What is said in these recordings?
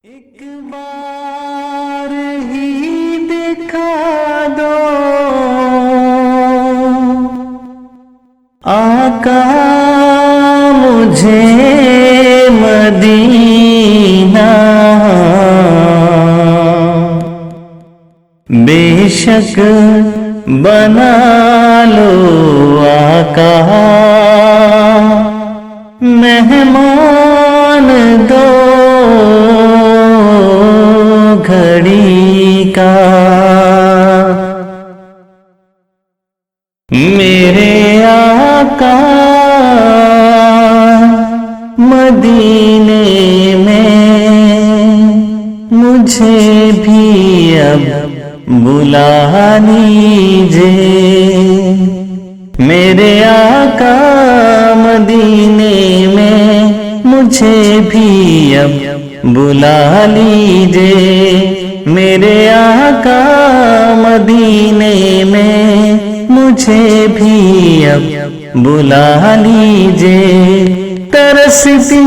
ایک بار ہی دکھا دو آقا مجھے مدینہ، بے شک بنا لو آقا مہمان دو گھڑی کا، میرے آقا مدینے میں مجھے بھی اب بلا لیجئے، میرے آقا مدینے میں مجھے بھی اب بلا لیجئے، میرے آقا مدینے میں مجھے بھی اب بلا لیجئے، ترستی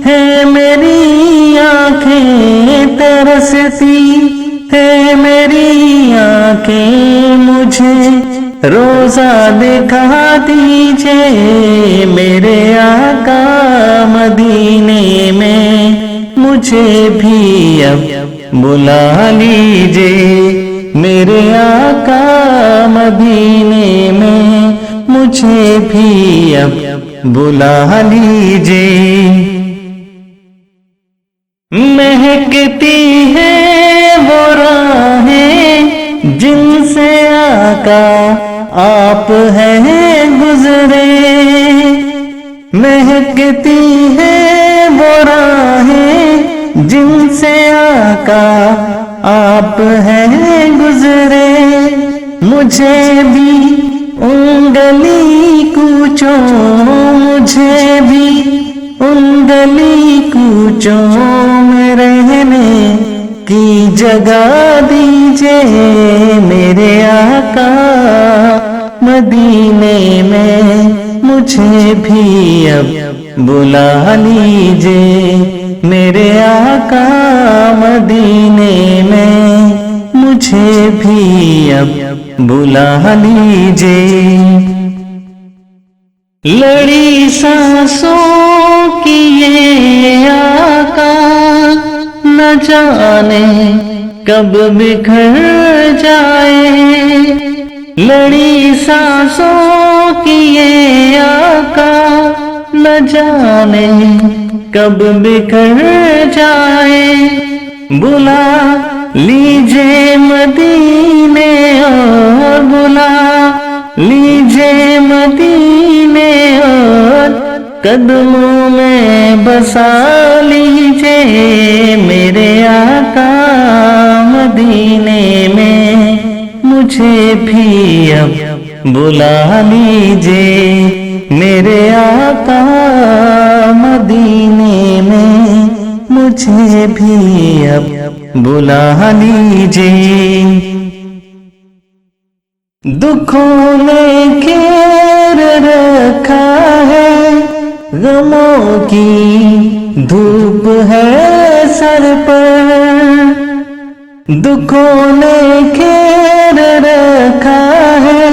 ہے میری آنکھیں، ترستی ہے میری آنکھیں، مجھے روزہ دکھا دیجئے، میرے آقا مدینے میں مجھے بھی اب بلا لیجئے، میرے آقا مدینے میں مجھے بھی اب بلا لیجئے، مہکتی ہے وہ راہیں جن سے آقا آپ ہیں گزرے، مہکتی ہے وہ راہیں جن سے آقا آپ ہیں گزرے، مجھے بھی ان گلی کوچوں، مجھے بھی ان گلی کوچوں میں رہنے کی جگہ دیجئے، میرے آقا مدینے میں مجھے بھی اب بلا لیجئے، میرے آقا مدینے میں مجھے بھی اب بلا لیجئے، لڑی سانسوں کی یہ آقا نہ جانے کب بکھر جائے، لڑی سانسوں کی یہ آقا نہ جانے کب بکھر جائے، بلا لیجئے مدینے اور بلا لیجئے مدینے اور قدموں میں بسا لیجئے، میرے آقا مدینے میں مجھے بھی اب بلا لیجئے، میرے آقا مدینے میں مجھے بھی اب بلا لیجئے، دکھوں نے گھیر رکھا ہے غموں کی دھوپ ہے سر پر، دکھوں نے گھیر رکھا ہے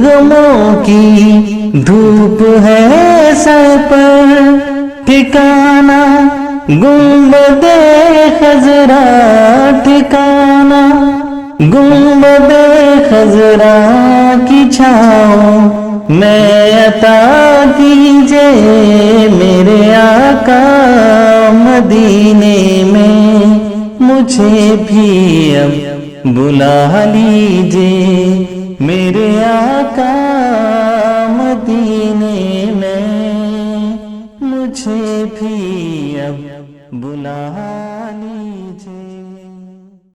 غموں کی دھوپ ہے سر پر، ٹھکانہ گنبد خضرا، ٹھکانہ گنبد خضرا کی چھاؤں میں عطا کیجئے، میرے آقا مدینے میں مجھے بھی اب بلا لیجئے، میرے آقا مدینے میں مجھے بھی اب بلا